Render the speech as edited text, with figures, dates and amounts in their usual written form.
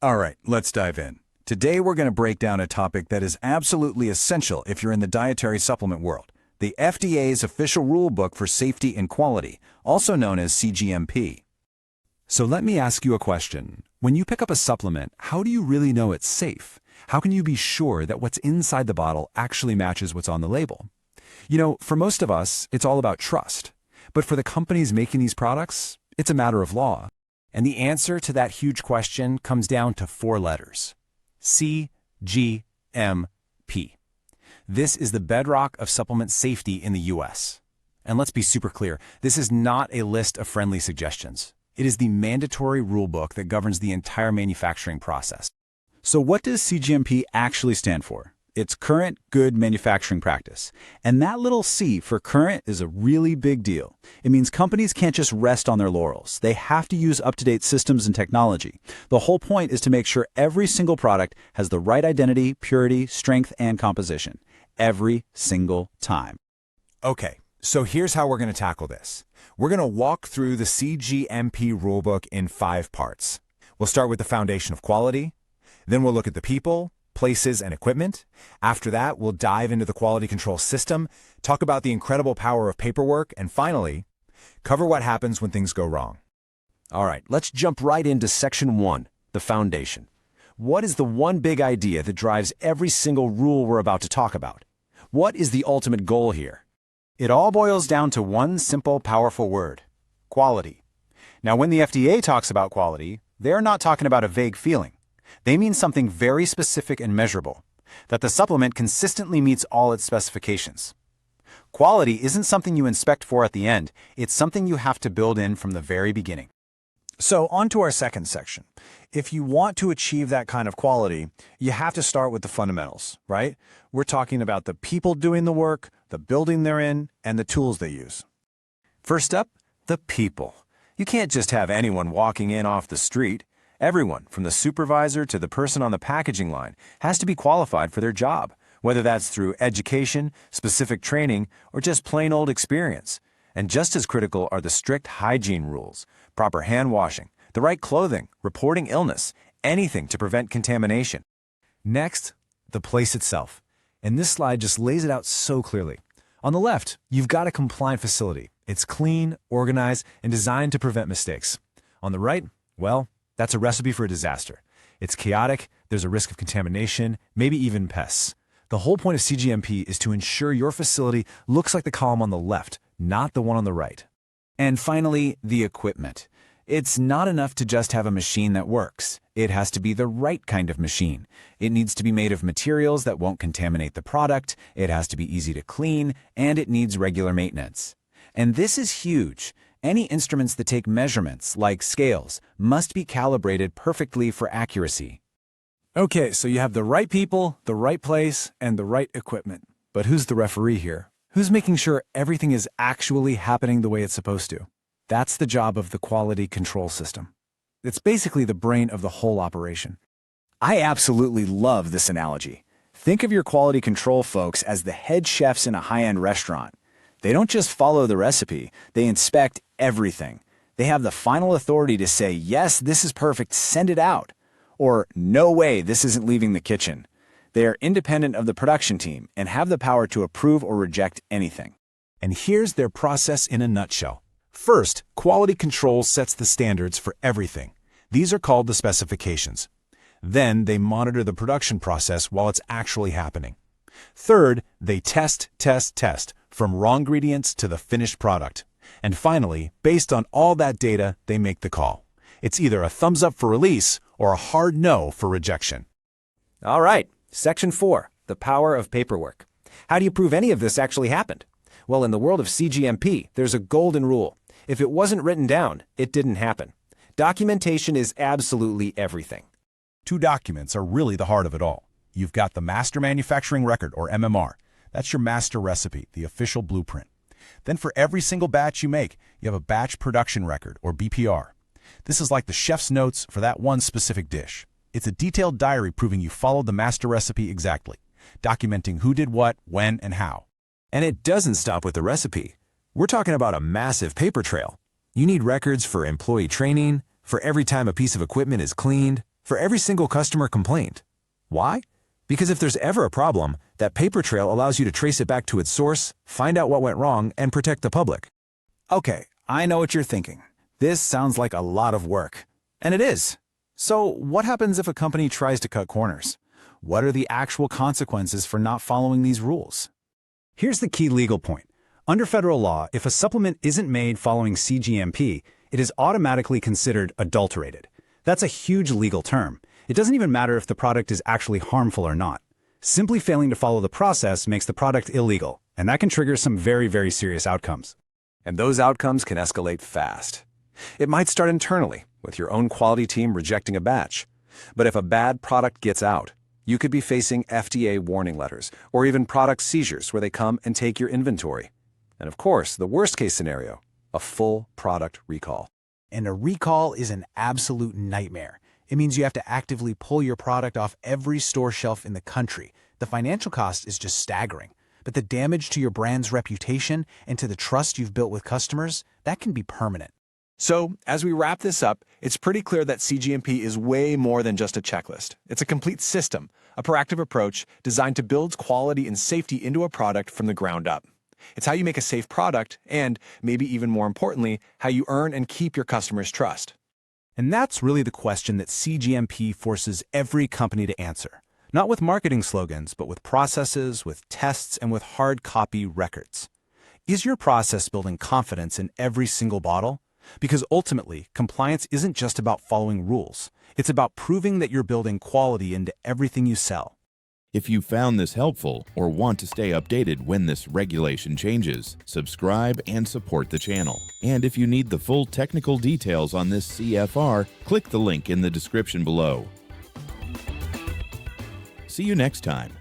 All right, let's dive in. Today we're going to break down a topic that is absolutely essential if you're in the dietary supplement world, the FDA's official rule book for safety and quality, also known as cGMP. So let me ask you a question. When you pick up a supplement, how do you really know it's safe? How can you be sure that what's inside the bottle actually matches what's on the label? You know, for most of us, it's all about trust. But for the companies making these products, it's a matter of law. And the answer to that huge question comes down to 4 letters. cGMP. This is the bedrock of supplement safety in the U.S. And let's be super clear, this is not a list of friendly suggestions. It is the mandatory rulebook that governs the entire manufacturing process. So what does cGMP actually stand for? It's Current Good Manufacturing Practice. And that little C for current is a really big deal. It means companies can't just rest on their laurels. They have to use up-to-date systems and technology. The whole point is to make sure every single product has the right identity, purity, strength, and composition. Every single time. Okay, so here's how we're going to tackle this. We're going to walk through the cGMP rulebook in 5 parts. We'll start with the foundation of quality. Then we'll look at the people, places, and equipment. After that, we'll dive into the quality control system, talk about the incredible power of paperwork, and finally, cover what happens when things go wrong. All right, let's jump right into Section 1, the foundation. What is the one big idea that drives every single rule we're about to talk about? What is the ultimate goal here? It all boils down to one simple, powerful word: quality. Now, when the FDA talks about quality, they're not talking about a vague feeling. They mean something very specific and measurable, that the supplement consistently meets all its specifications. Quality isn't something you inspect for at the end, it's something you have to build in from the very beginning. So on to our second section. If you want to achieve that kind of quality, you have to start with the fundamentals, right? We're talking about the people doing the work, the building they're in, and the tools they use. First up, the people. You can't just have anyone walking in off the street. Everyone, from the supervisor to the person on the packaging line, has to be qualified for their job, whether that's through education, specific training, or just plain old experience. And just as critical are the strict hygiene rules, proper hand washing, the right clothing, reporting illness, anything to prevent contamination. Next, the place itself. And this slide just lays it out so clearly. On the left, you've got a compliant facility. It's clean, organized, and designed to prevent mistakes. On the right, well, that's a recipe for a disaster. It's chaotic, there's a risk of contamination, maybe even pests. The whole point of cGMP is to ensure your facility looks like the column on the left, not the one on the right. And finally, the equipment. It's not enough to just have a machine that works. It has to be the right kind of machine. It needs to be made of materials that won't contaminate the product, it has to be easy to clean, and it needs regular maintenance. And this is huge. Any instruments that take measurements, like scales, must be calibrated perfectly for accuracy. Okay, so you have the right people, the right place, and the right equipment. But who's the referee here? Who's making sure everything is actually happening the way it's supposed to? That's the job of the quality control system. It's basically the brain of the whole operation. I absolutely love this analogy. Think of your quality control folks as the head chefs in a high-end restaurant. They don't just follow the recipe, they inspect everything. They have the final authority to say, yes, this is perfect, send it out. Or, no way, this isn't leaving the kitchen. They are independent of the production team and have the power to approve or reject anything. And here's their process in a nutshell. First, quality control sets the standards for everything. These are called the specifications. Then they monitor the production process while it's actually happening. Third, they test, from raw ingredients to the finished product. And finally, based on all that data, they make the call. It's either a thumbs up for release or a hard no for rejection. All right, Section 4, the power of paperwork. How do you prove any of this actually happened? Well, in the world of cGMP, there's a golden rule. If it wasn't written down, it didn't happen. Documentation is absolutely everything. 2 documents are really the heart of it all. You've got the Master Manufacturing Record, or MMR. That's your master recipe, the official blueprint. Then for every single batch you make, you have a Batch Production Record, or BPR. This is like the chef's notes for that one specific dish. It's a detailed diary proving you followed the master recipe exactly, documenting who did what, when, and how. And it doesn't stop with the recipe. We're talking about a massive paper trail. You need records for employee training, for every time a piece of equipment is cleaned, for every single customer complaint. Why? Because if there's ever a problem, that paper trail allows you to trace it back to its source, find out what went wrong, and protect the public. Okay, I know what you're thinking. This sounds like a lot of work. And it is. So what happens if a company tries to cut corners? What are the actual consequences for not following these rules? Here's the key legal point. Under federal law, if a supplement isn't made following cGMP, it is automatically considered adulterated. That's a huge legal term. It doesn't even matter if the product is actually harmful or not. Simply failing to follow the process makes the product illegal, and that can trigger some very, very serious outcomes. And those outcomes can escalate fast. It might start internally, with your own quality team rejecting a batch. But if a bad product gets out, you could be facing FDA warning letters, or even product seizures where they come and take your inventory. And of course, the worst-case scenario, a full product recall. And a recall is an absolute nightmare. It means you have to actively pull your product off every store shelf in the country. The financial cost is just staggering. But the damage to your brand's reputation and to the trust you've built with customers, that can be permanent. So, as we wrap this up, it's pretty clear that cGMP is way more than just a checklist. It's a complete system, a proactive approach designed to build quality and safety into a product from the ground up. It's how you make a safe product and, maybe even more importantly, how you earn and keep your customers' trust. And that's really the question that cGMP forces every company to answer. Not with marketing slogans, but with processes, with tests, and with hard copy records. Is your process building confidence in every single bottle? Because ultimately, compliance isn't just about following rules. It's about proving that you're building quality into everything you sell. If you found this helpful or want to stay updated when this regulation changes, subscribe and support the channel. And if you need the full technical details on this CFR, click the link in the description below. See you next time.